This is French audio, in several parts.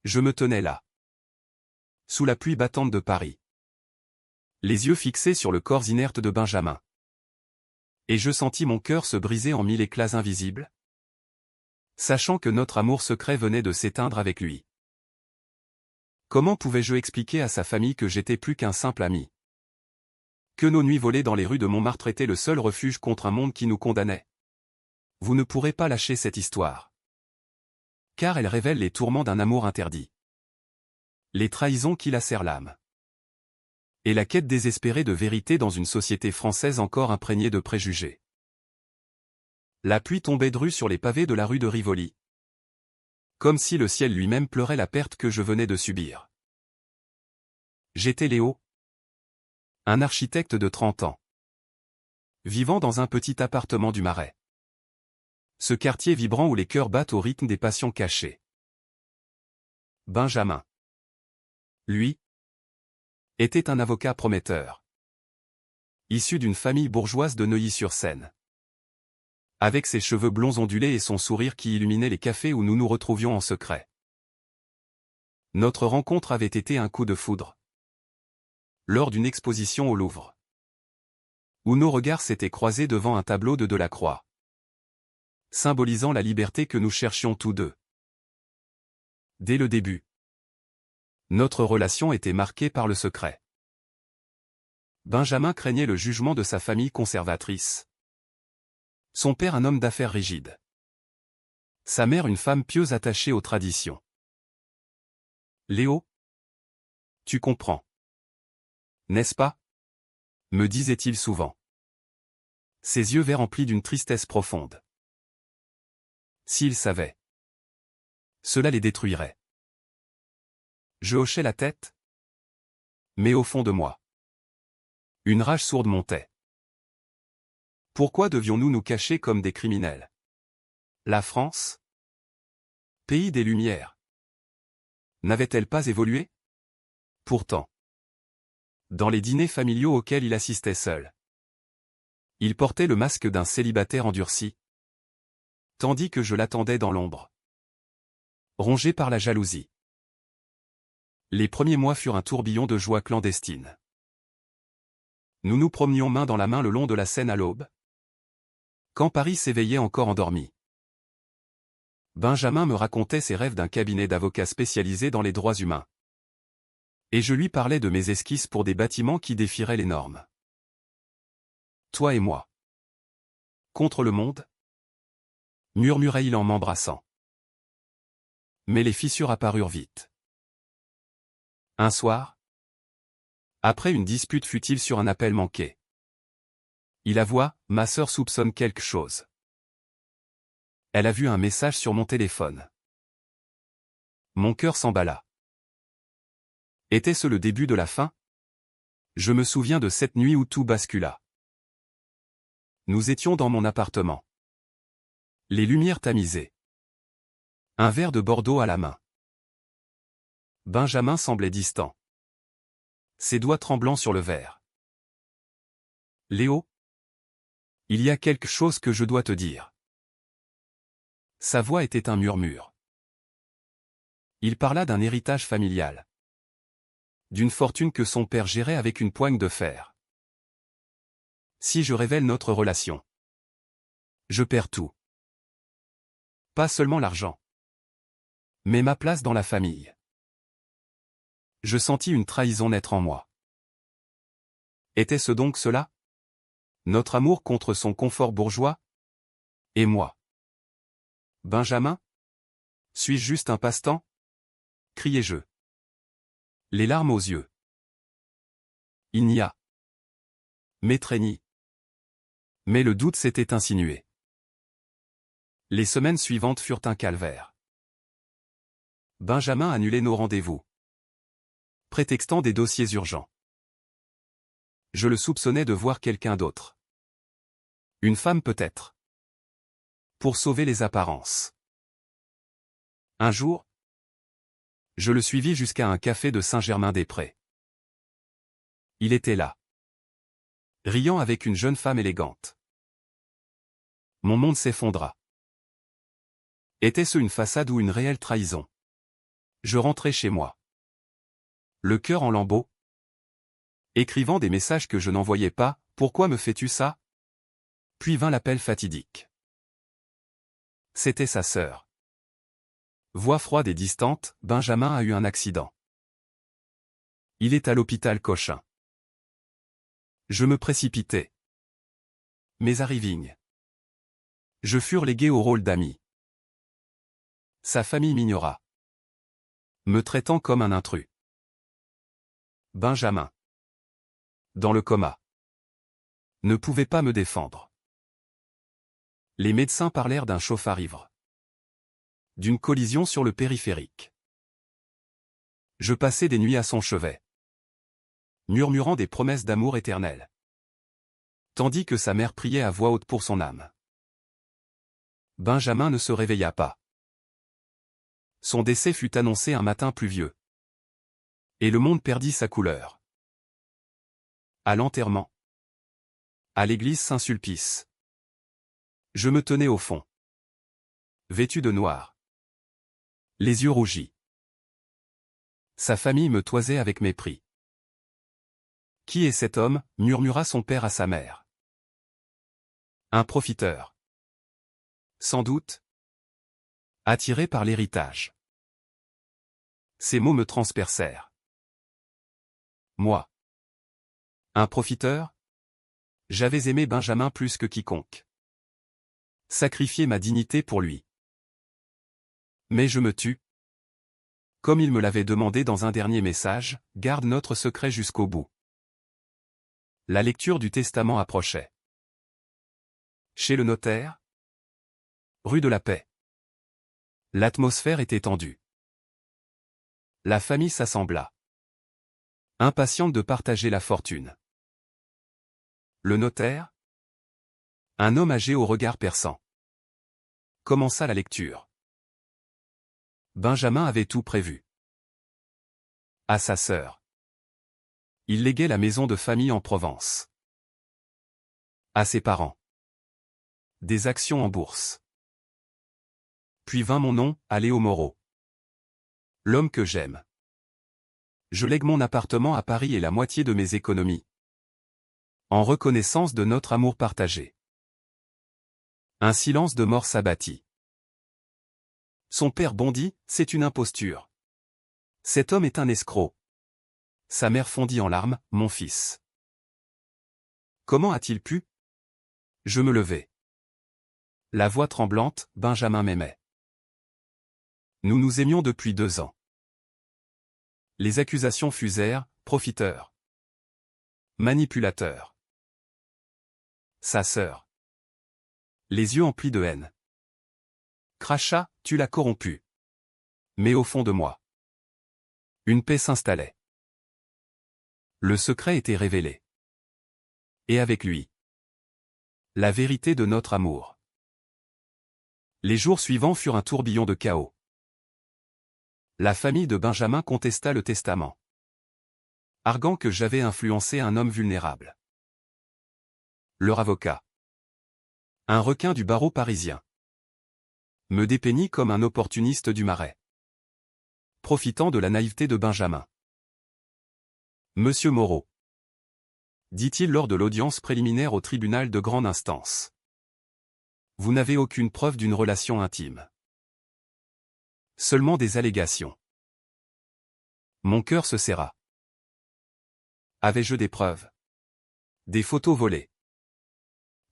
Je me tenais là, sous la pluie battante de Paris, les yeux fixés sur le corps inerte de Benjamin. Et je sentis mon cœur se briser en mille éclats invisibles, sachant que notre amour secret venait de s'éteindre avec lui. Comment pouvais-je expliquer à sa famille que j'étais plus qu'un simple ami? Que nos nuits volées dans les rues de Montmartre étaient le seul refuge contre un monde qui nous condamnait? Vous ne pourrez pas lâcher cette histoire, car elle révèle les tourments d'un amour interdit, les trahisons qui lacèrent l'âme, et la quête désespérée de vérité dans une société française encore imprégnée de préjugés. La pluie tombait drue sur les pavés de la rue de Rivoli, comme si le ciel lui-même pleurait la perte que je venais de subir. J'étais Léo, un architecte de 30 ans, vivant dans un petit appartement du Marais. Ce quartier vibrant où les cœurs battent au rythme des passions cachées. Benjamin, lui, était un avocat prometteur, issu d'une famille bourgeoise de Neuilly-sur-Seine. Avec ses cheveux blonds ondulés et son sourire qui illuminait les cafés où nous nous retrouvions en secret. Notre rencontre avait été un coup de foudre, lors d'une exposition au Louvre, où nos regards s'étaient croisés devant un tableau de Delacroix, symbolisant la liberté que nous cherchions tous deux. Dès le début, notre relation était marquée par le secret. Benjamin craignait le jugement de sa famille conservatrice. Son père un homme d'affaires rigide. Sa mère une femme pieuse attachée aux traditions. Léo, tu comprends, n'est-ce pas? Me disait-il souvent. Ses yeux verts emplis d'une tristesse profonde. S'il savait, cela les détruirait. Je hochais la tête, mais au fond de moi, une rage sourde montait. Pourquoi devions-nous nous cacher comme des criminels? La France, pays des Lumières, n'avait-elle pas évolué? Pourtant, dans les dîners familiaux auxquels il assistait seul, il portait le masque d'un célibataire endurci, tandis que je l'attendais dans l'ombre, rongé par la jalousie. Les premiers mois furent un tourbillon de joie clandestine. Nous nous promenions main dans la main le long de la Seine à l'aube, quand Paris s'éveillait encore endormi. Benjamin me racontait ses rêves d'un cabinet d'avocats spécialisé dans les droits humains. Et je lui parlais de mes esquisses pour des bâtiments qui défieraient les normes. Toi et moi. Contre le monde? Murmurait-il en m'embrassant. Mais les fissures apparurent vite. Un soir, après une dispute futile sur un appel manqué, il avoua, ma sœur soupçonne quelque chose. Elle a vu un message sur mon téléphone. Mon cœur s'emballa. Était-ce le début de la fin? Je me souviens de cette nuit où tout bascula. Nous étions dans mon appartement. Les lumières tamisées. Un verre de Bordeaux à la main. Benjamin semblait distant, ses doigts tremblants sur le verre. Léo, il y a quelque chose que je dois te dire. Sa voix était un murmure. Il parla d'un héritage familial, d'une fortune que son père gérait avec une poigne de fer. Si je révèle notre relation, je perds tout. Pas seulement l'argent, mais ma place dans la famille. Je sentis une trahison naître en moi. Était-ce donc cela? Notre amour contre son confort bourgeois? Et moi? Benjamin? Suis-je juste un passe-temps? Criai-je, les larmes aux yeux. Il n'y a. M'étreignit. Mais le doute s'était insinué. Les semaines suivantes furent un calvaire. Benjamin annulait nos rendez-vous, prétextant des dossiers urgents. Je le soupçonnais de voir quelqu'un d'autre. Une femme peut-être. Pour sauver les apparences. Un jour, je le suivis jusqu'à un café de Saint-Germain-des-Prés. Il était là, riant avec une jeune femme élégante. Mon monde s'effondra. Était-ce une façade ou une réelle trahison? Je rentrais chez moi. Le cœur en lambeaux. Écrivant des messages que je n'envoyais pas, « Pourquoi me fais-tu ça ?» Puis vint l'appel fatidique. C'était sa sœur. Voix froide et distante, « Benjamin a eu un accident. Il est à l'hôpital Cochin. » Je me précipitai. Mais arrivigne. Je fus relégué au rôle d'ami. Sa famille m'ignora, me traitant comme un intrus. Benjamin, dans le coma, ne pouvait pas me défendre. Les médecins parlèrent d'un chauffard ivre, d'une collision sur le périphérique. Je passais des nuits à son chevet, murmurant des promesses d'amour éternel, tandis que sa mère priait à voix haute pour son âme. Benjamin ne se réveilla pas. Son décès fut annoncé un matin pluvieux. Et le monde perdit sa couleur. À l'enterrement. À l'église Saint-Sulpice. Je me tenais au fond. Vêtu de noir. Les yeux rougis. Sa famille me toisait avec mépris. Qui est cet homme, murmura son père à sa mère. Un profiteur. Sans doute. Attiré par l'héritage. Ces mots me transpercèrent. Moi. Un profiteur? J'avais aimé Benjamin plus que quiconque. Sacrifié ma dignité pour lui. Mais je me tus. Comme il me l'avait demandé dans un dernier message, garde notre secret jusqu'au bout. La lecture du testament approchait. Chez le notaire? Rue de la Paix. L'atmosphère était tendue. La famille s'assembla. Impatiente de partager la fortune. Le notaire? Un homme âgé au regard perçant. Commença la lecture. Benjamin avait tout prévu. À sa sœur. Il léguait la maison de famille en Provence. À ses parents. Des actions en bourse. Puis vint mon nom, à Léo Moreau. L'homme que j'aime. Je lègue mon appartement à Paris et la moitié de mes économies. En reconnaissance de notre amour partagé. Un silence de mort s'abattit. Son père bondit, c'est une imposture. Cet homme est un escroc. Sa mère fondit en larmes, mon fils. Comment a-t-il pu? Je me levai. La voix tremblante, Benjamin m'aimait. Nous nous aimions depuis 2 ans. Les accusations fusèrent, profiteur. Manipulateur. Sa sœur. Les yeux emplis de haine. Crachat, tu l'as corrompu. Mais au fond de moi. Une paix s'installait. Le secret était révélé. Et avec lui. La vérité de notre amour. Les jours suivants furent un tourbillon de chaos. La famille de Benjamin contesta le testament. Arguant que j'avais influencé un homme vulnérable. Leur avocat. Un requin du barreau parisien. Me dépeignit comme un opportuniste du Marais. Profitant de la naïveté de Benjamin. Monsieur Moreau. Dit-il lors de l'audience préliminaire au tribunal de grande instance. Vous n'avez aucune preuve d'une relation intime. Seulement des allégations. Mon cœur se serra. Avais-je des preuves? Des photos volées?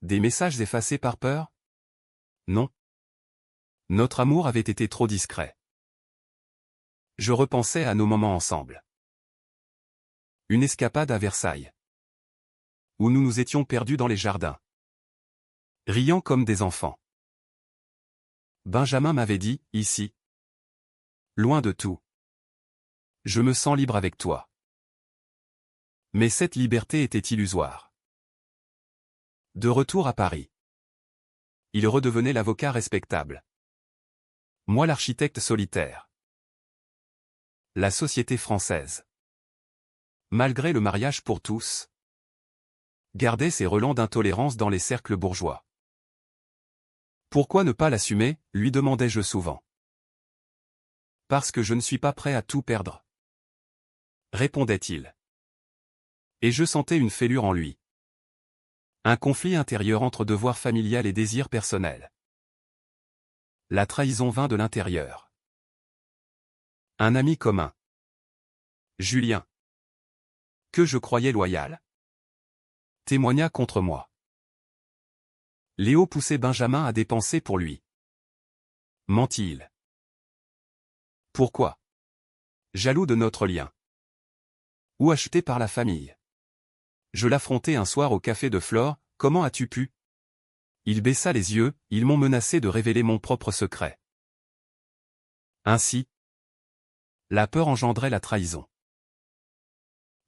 Des messages effacés par peur? Non. Notre amour avait été trop discret. Je repensais à nos moments ensemble. Une escapade à Versailles. Où nous nous étions perdus dans les jardins. Riant comme des enfants. Benjamin m'avait dit, ici. Loin de tout. Je me sens libre avec toi. Mais cette liberté était illusoire. De retour à Paris. Il redevenait l'avocat respectable. Moi l'architecte solitaire. La société française. Malgré le mariage pour tous. Gardait ses relents d'intolérance dans les cercles bourgeois. Pourquoi ne pas l'assumer, lui demandais-je souvent. Parce que je ne suis pas prêt à tout perdre, répondait-il. Et je sentais une fêlure en lui. Un conflit intérieur entre devoir familial et désir personnel. La trahison vint de l'intérieur. Un ami commun. Julien, que je croyais loyal, témoigna contre moi. Léo poussait Benjamin à dépenser pour lui. Mentit-il. Pourquoi? Jaloux de notre lien. Ou acheté par la famille. Je l'affrontai un soir au café de Flore, comment as-tu pu? Il baissa les yeux, ils m'ont menacé de révéler mon propre secret. Ainsi, la peur engendrait la trahison.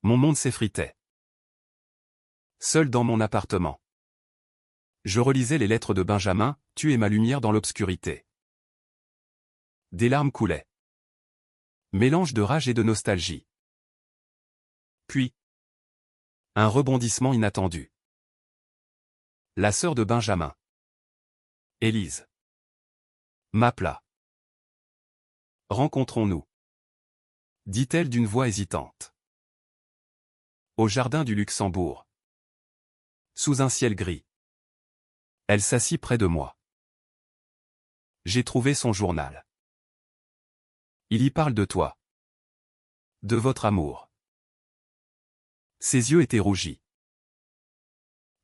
Mon monde s'effritait. Seul dans mon appartement. Je relisais les lettres de Benjamin, tu es ma lumière dans l'obscurité. Des larmes coulaient. Mélange de rage et de nostalgie. Puis, un rebondissement inattendu. La sœur de Benjamin, Élise, m'appela. Rencontrons-nous, dit-elle d'une voix hésitante. Au jardin du Luxembourg. Sous un ciel gris. Elle s'assit près de moi. J'ai trouvé son journal. Il y parle de toi. De votre amour. Ses yeux étaient rougis.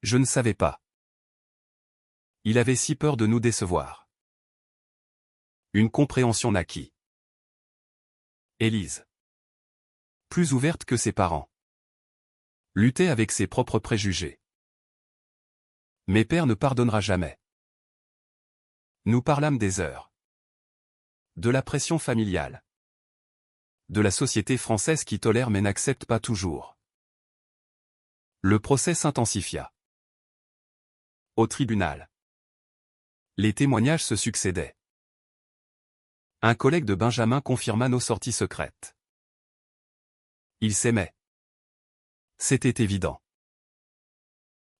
Je ne savais pas. Il avait si peur de nous décevoir. Une compréhension naquit. Élise, plus ouverte que ses parents, luttait avec ses propres préjugés. Mes pères ne pardonnera jamais. Nous parlâmes des heures. De la pression familiale. De la société française qui tolère mais n'accepte pas toujours. Le procès s'intensifia. Au tribunal. Les témoignages se succédaient. Un collègue de Benjamin confirma nos sorties secrètes. Ils s'aimaient. C'était évident.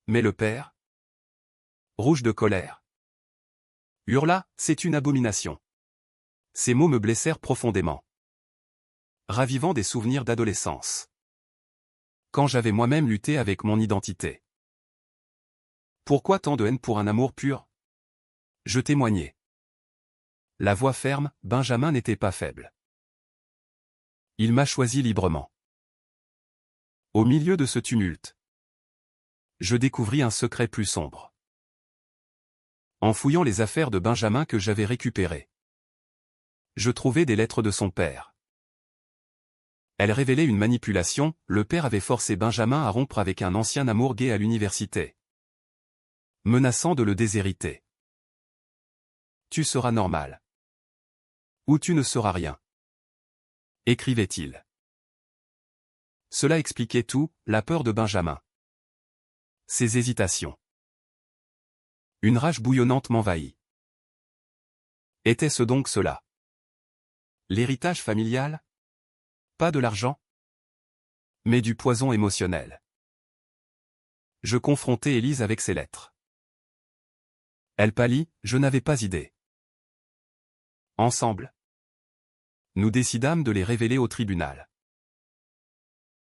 Mais le père, rouge de colère, hurla, c'est une abomination. Ces mots me blessèrent profondément. Ravivant des souvenirs d'adolescence. Quand j'avais moi-même lutté avec mon identité. Pourquoi tant de haine pour un amour pur? Je témoignais. La voix ferme, Benjamin n'était pas faible. Il m'a choisi librement. Au milieu de ce tumulte, je découvris un secret plus sombre. En fouillant les affaires de Benjamin que j'avais récupérées, je trouvai des lettres de son père. Elles révélaient une manipulation, le père avait forcé Benjamin à rompre avec un ancien amour gay à l'université, menaçant de le déshériter. Tu seras normal. Ou tu ne seras rien. Écrivait-il. Cela expliquait tout, la peur de Benjamin. Ses hésitations. Une rage bouillonnante m'envahit. Était-ce donc cela? L'héritage familial? Pas de l'argent? Mais du poison émotionnel. Je confrontai Élise avec ses lettres. Elle pâlit, je n'avais pas idée. Ensemble, nous décidâmes de les révéler au tribunal.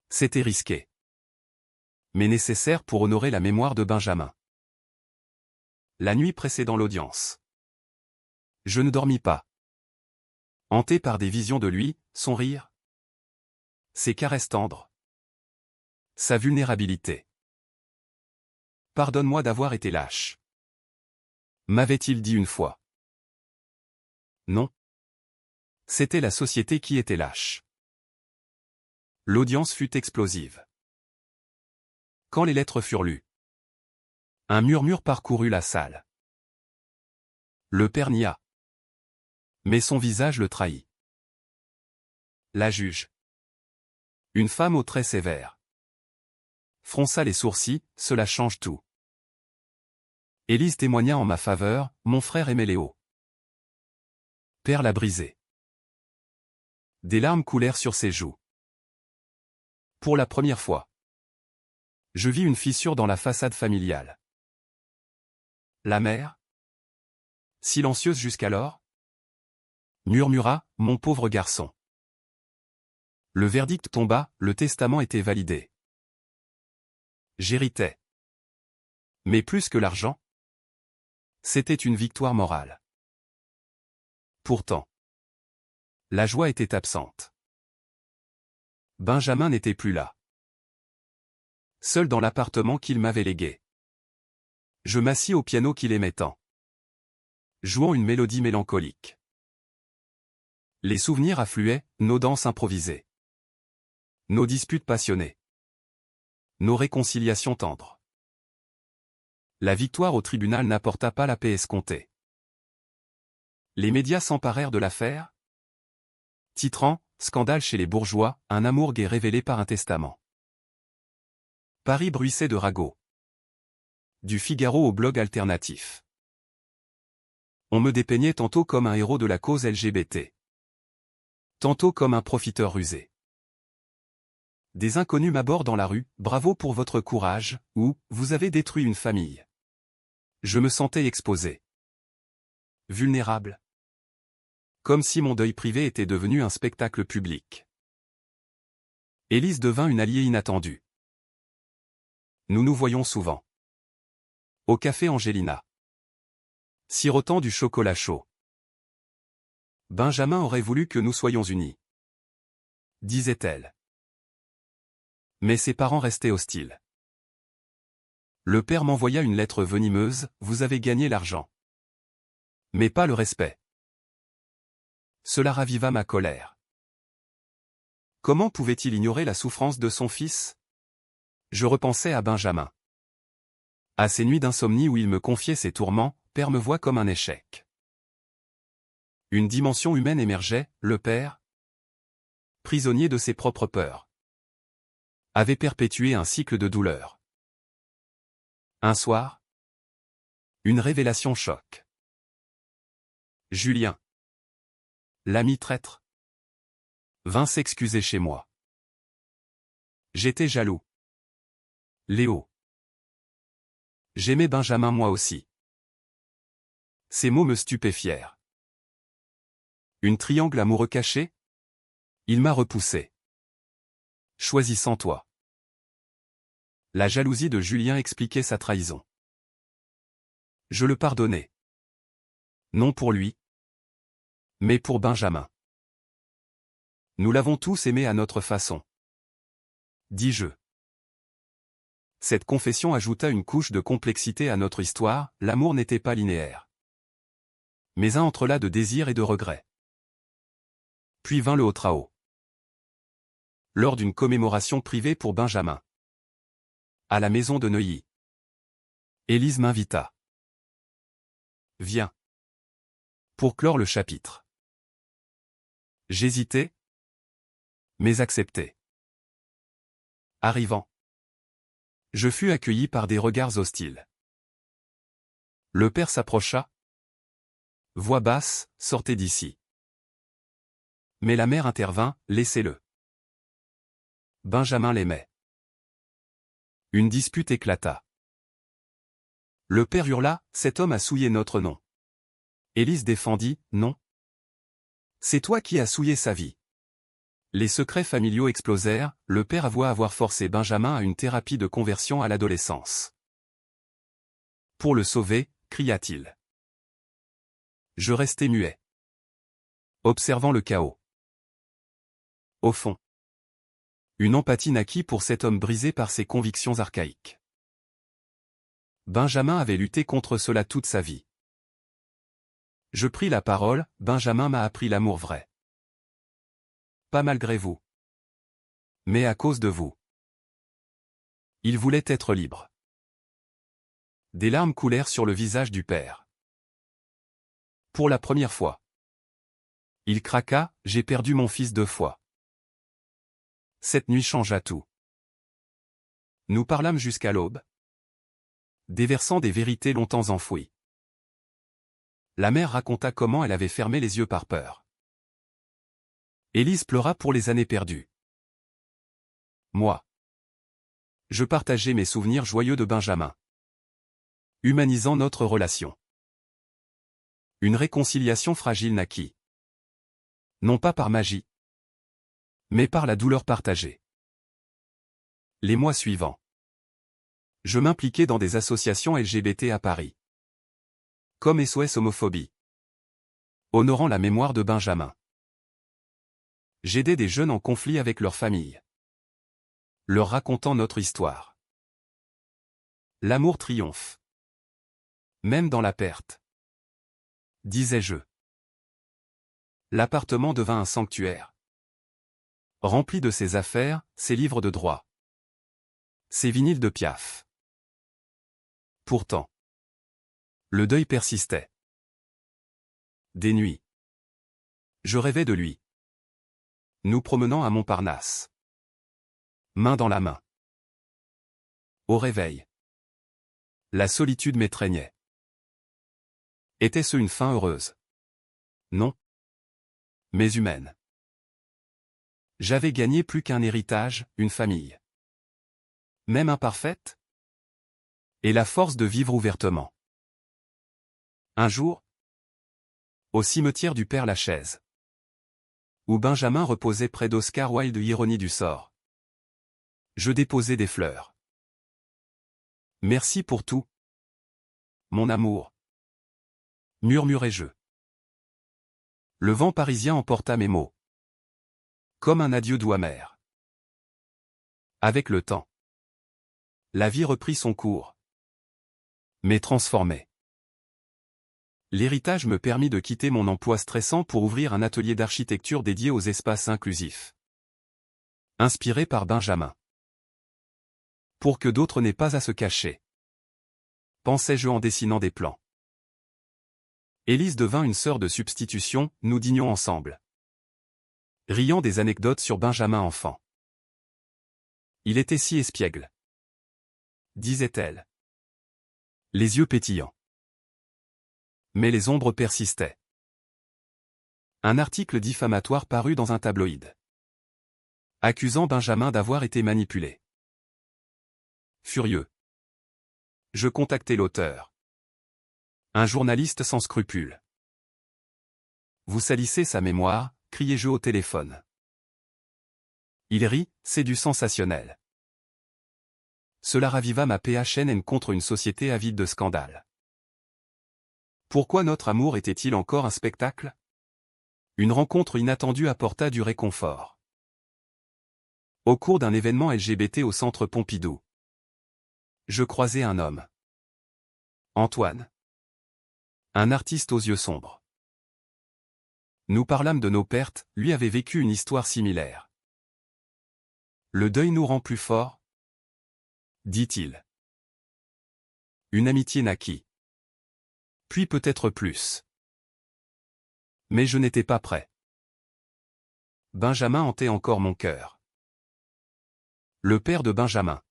C'était risqué. Mais nécessaire pour honorer la mémoire de Benjamin. La nuit précédant l'audience. Je ne dormis pas. Hanté par des visions de lui, son rire, ses caresses tendres, sa vulnérabilité. Pardonne-moi d'avoir été lâche. M'avait-il dit une fois. Non. C'était la société qui était lâche. L'audience fut explosive. Quand les lettres furent lues, un murmure parcourut la salle. Le père nia. Mais son visage le trahit. La juge, une femme aux traits sévères, fronça les sourcils, cela change tout. Élise témoigna en ma faveur, mon frère aimait Léo. Père l'a brisé. Des larmes coulèrent sur ses joues. Pour la première fois, je vis une fissure dans la façade familiale. La mère, silencieuse jusqu'alors, murmura, mon pauvre garçon. Le verdict tomba, le testament était validé. J'héritais. Mais plus que l'argent, c'était une victoire morale. Pourtant, la joie était absente. Benjamin n'était plus là. Seul dans l'appartement qu'il m'avait légué. Je m'assis au piano qu'il aimait tant, jouant une mélodie mélancolique. Les souvenirs affluaient, nos danses improvisées. Nos disputes passionnées. Nos réconciliations tendres. La victoire au tribunal n'apporta pas la paix escomptée. Les médias s'emparèrent de l'affaire, titrant « Scandale chez les bourgeois, un amour gai révélé par un testament ». Paris bruissait de ragots. Du Figaro au blog alternatif. On me dépeignait tantôt comme un héros de la cause LGBT. Tantôt comme un profiteur rusé. Des inconnus m'abordent dans la rue, « Bravo pour votre courage » ou « Vous avez détruit une famille ». Je me sentais exposé. Vulnérable. Comme si mon deuil privé était devenu un spectacle public. Élise devint une alliée inattendue. Nous nous voyons souvent. Au café Angelina. Sirotant du chocolat chaud. Benjamin aurait voulu que nous soyons unis, disait-elle. Mais ses parents restaient hostiles. Le père m'envoya une lettre venimeuse, « Vous avez gagné l'argent. Mais pas le respect. » Cela raviva ma colère. Comment pouvait-il ignorer la souffrance de son fils? Je repensais à Benjamin. À ces nuits d'insomnie où il me confiait ses tourments, père me voit comme un échec. Une dimension humaine émergeait, le père, prisonnier de ses propres peurs, avait perpétué un cycle de douleur. Un soir, une révélation choque. Julien, l'ami traître, vint s'excuser chez moi. J'étais jaloux. Léo. J'aimais Benjamin moi aussi. Ces mots me stupéfièrent. Une triangle amoureux caché? Il m'a repoussé. Choisissant toi. La jalousie de Julien expliquait sa trahison. Je le pardonnais. Non pour lui, mais pour Benjamin. Nous l'avons tous aimé à notre façon, dis-je. Cette confession ajouta une couche de complexité à notre histoire, l'amour n'était pas linéaire. Mais un entrelac de désir et de regret. Puis vint le Haut-Trao. Lors d'une commémoration privée pour Benjamin. À la maison de Neuilly. Élise m'invita. Viens. Pour clore le chapitre. J'hésitais, mais acceptai. Arrivant, je fus accueilli par des regards hostiles. Le père s'approcha. Voix basse, sortez d'ici. Mais la mère intervint, laissez-le. Benjamin l'aimait. Une dispute éclata. Le père hurla, cet homme a souillé notre nom. Élise défendit, non. C'est toi qui as souillé sa vie. Les secrets familiaux explosèrent, le père avoua avoir forcé Benjamin à une thérapie de conversion à l'adolescence. Pour le sauver, cria-t-il. Je restai muet. Observant le chaos. Au fond, une empathie naquit pour cet homme brisé par ses convictions archaïques. Benjamin avait lutté contre cela toute sa vie. Je pris la parole, Benjamin m'a appris l'amour vrai. Pas malgré vous. Mais à cause de vous. Il voulait être libre. Des larmes coulèrent sur le visage du père. Pour la première fois. Il craqua, j'ai perdu mon fils 2 fois. Cette nuit changea tout. Nous parlâmes jusqu'à l'aube, déversant des vérités longtemps enfouies. La mère raconta comment elle avait fermé les yeux par peur. Élise pleura pour les années perdues. Moi, je partageais mes souvenirs joyeux de Benjamin, humanisant notre relation. Une réconciliation fragile naquit. Non pas par magie, mais par la douleur partagée. Les mois suivants, je m'impliquais dans des associations LGBT à Paris. Comme SOS Homophobie. Honorant la mémoire de Benjamin. J'aidais des jeunes en conflit avec leur famille. Leur racontant notre histoire. L'amour triomphe. Même dans la perte. Disais-je. L'appartement devint un sanctuaire. Rempli de ses affaires, ses livres de droit. Ses vinyles de Piaf. Pourtant, le deuil persistait. Des nuits. Je rêvais de lui. Nous promenant à Montparnasse. Main dans la main. Au réveil. La solitude m'étreignait. Était-ce une fin heureuse? Non. Mais humaine. J'avais gagné plus qu'un héritage, une famille. Même imparfaite? Et la force de vivre ouvertement. Un jour, au cimetière du Père-Lachaise, où Benjamin reposait près d'Oscar Wilde, Ironie du sort, je déposai des fleurs. Merci pour tout, mon amour, murmurai-je. Le vent parisien emporta mes mots. Comme un adieu doux amer. Avec le temps, la vie reprit son cours. Mais transformée. L'héritage me permit de quitter mon emploi stressant pour ouvrir un atelier d'architecture dédié aux espaces inclusifs. Inspiré par Benjamin. Pour que d'autres n'aient pas à se cacher. Pensais-je en dessinant des plans. Élise devint une sœur de substitution, nous dînions ensemble. Riant des anecdotes sur Benjamin enfant. Il était si espiègle. Disait-elle. Les yeux pétillants. Mais les ombres persistaient. Un article diffamatoire parut dans un tabloïd. Accusant Benjamin d'avoir été manipulé. Furieux. Je contactai l'auteur. Un journaliste sans scrupules. Vous salissez sa mémoire, criai-je au téléphone. Il rit, c'est du sensationnel. Cela raviva ma haine contre une société avide de scandales. Pourquoi notre amour était-il encore un spectacle? Une rencontre inattendue apporta du réconfort. Au cours d'un événement LGBT au centre Pompidou, je croisai un homme. Antoine. Un artiste aux yeux sombres. Nous parlâmes de nos pertes, lui avait vécu une histoire similaire. Le deuil nous rend plus forts, dit-il. Une amitié naquit. Puis peut-être plus. Mais je n'étais pas prêt. Benjamin hantait encore mon cœur. Le père de Benjamin,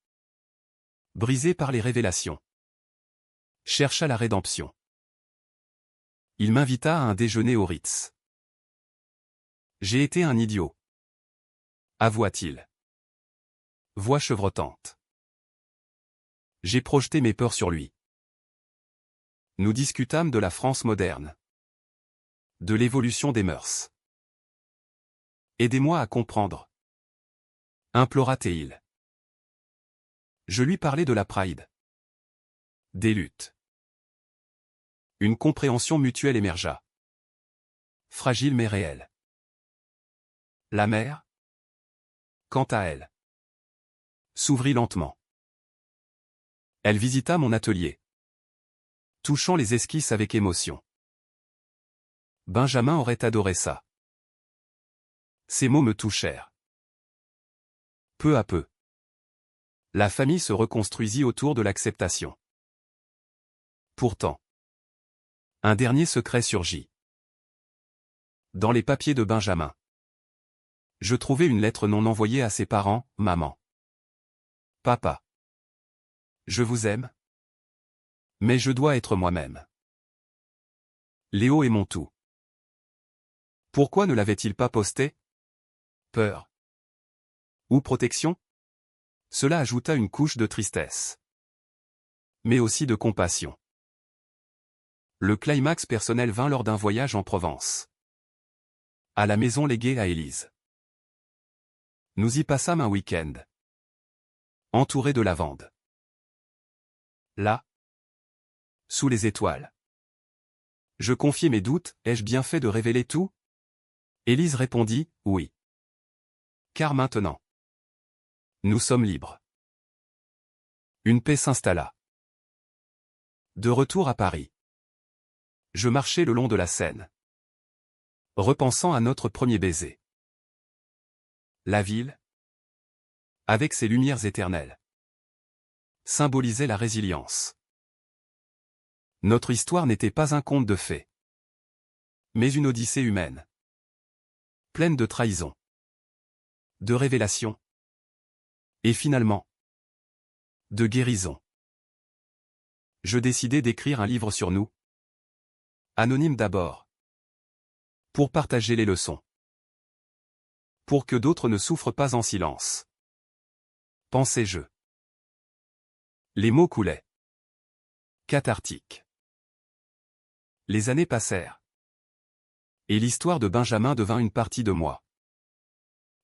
brisé par les révélations, chercha la rédemption. Il m'invita à un déjeuner au Ritz. J'ai été un idiot, avoua-t-il. Voix chevrotante. J'ai projeté mes peurs sur lui. Nous discutâmes de la France moderne. De l'évolution des mœurs. Aidez-moi à comprendre. Implora-t-il. Je lui parlais de la Pride. Des luttes. Une compréhension mutuelle émergea. Fragile mais réelle. La mère, quant à elle, s'ouvrit lentement. Elle visita mon atelier, touchant les esquisses avec émotion. Benjamin aurait adoré ça. Ces mots me touchèrent. Peu à peu, la famille se reconstruisit autour de l'acceptation. Pourtant, un dernier secret surgit. Dans les papiers de Benjamin, je trouvai une lettre non envoyée à ses parents, maman. Papa. Je vous aime. Mais je dois être moi-même. Léo est mon tout. Pourquoi ne l'avait-il pas posté? Peur. Ou protection? Cela ajouta une couche de tristesse. Mais aussi de compassion. Le climax personnel vint lors d'un voyage en Provence. à la maison léguée à Élise. Nous y passâmes un week-end. Entourés de lavande. Là, sous les étoiles. Je confiai mes doutes, ai-je bien fait de révéler tout? Élise répondit, oui. Car maintenant, nous sommes libres. Une paix s'installa. De retour à Paris. Je marchais le long de la Seine. Repensant à notre premier baiser. La ville, avec ses lumières éternelles, symbolisait la résilience. Notre histoire n'était pas un conte de fées, mais une odyssée humaine, pleine de trahison, de révélations, et finalement, de guérison. Je décidai d'écrire un livre sur nous, anonyme d'abord, pour partager les leçons, pour que d'autres ne souffrent pas en silence. Pensais-je. Les mots coulaient. Cathartique. Les années passèrent. Et l'histoire de Benjamin devint une partie de moi.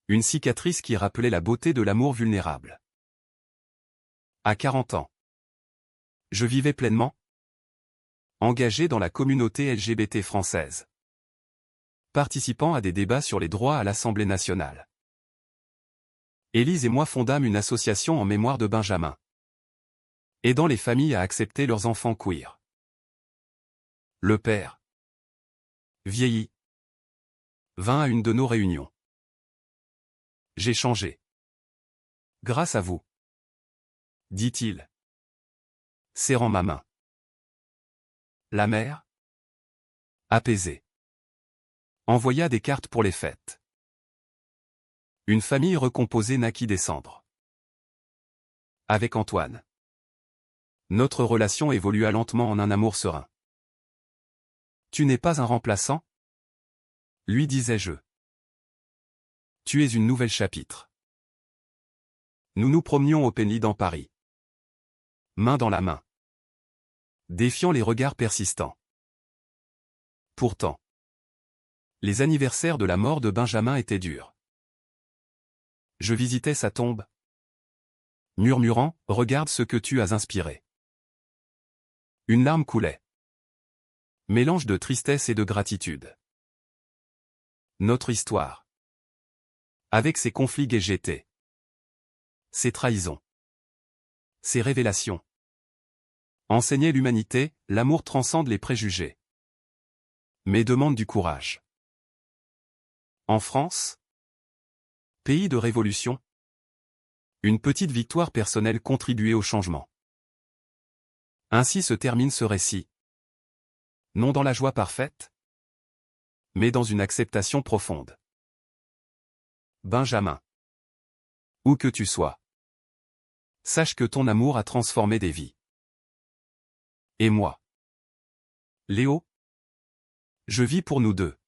Une cicatrice qui rappelait la beauté de l'amour vulnérable. À 40 ans. Je vivais pleinement. Engagé dans la communauté LGBT française. Participant à des débats sur les droits à l'Assemblée nationale. Élise et moi fondâmes une association en mémoire de Benjamin, aidant les familles à accepter leurs enfants queer. Le père, vieilli, vint à une de nos réunions. J'ai changé. Grâce à vous, dit-il, serrant ma main. La mère, apaisée, envoya des cartes pour les fêtes. Une famille recomposée naquit des cendres. Avec Antoine, notre relation évolua lentement en un amour serein. Tu n'es pas un remplaçant? Lui disais-je. Tu es une nouvelle chapitre. Nous nous promenions au Penly dans Paris. Main dans la main. Défiant les regards persistants. Pourtant, les anniversaires de la mort de Benjamin étaient durs. Je visitais sa tombe, murmurant, « Regarde ce que tu as inspiré. » Une larme coulait. Mélange de tristesse et de gratitude. Notre histoire. Avec ses conflits GGT. Ses trahisons. Ses révélations. Enseignait l'humanité, l'amour transcende les préjugés. Mais demande du courage. En France, pays de révolution, une petite victoire personnelle contribuait au changement. Ainsi se termine ce récit. Non dans la joie parfaite, mais dans une acceptation profonde. Benjamin. Où que tu sois, sache que ton amour a transformé des vies. Et moi, Léo, je vis pour nous deux.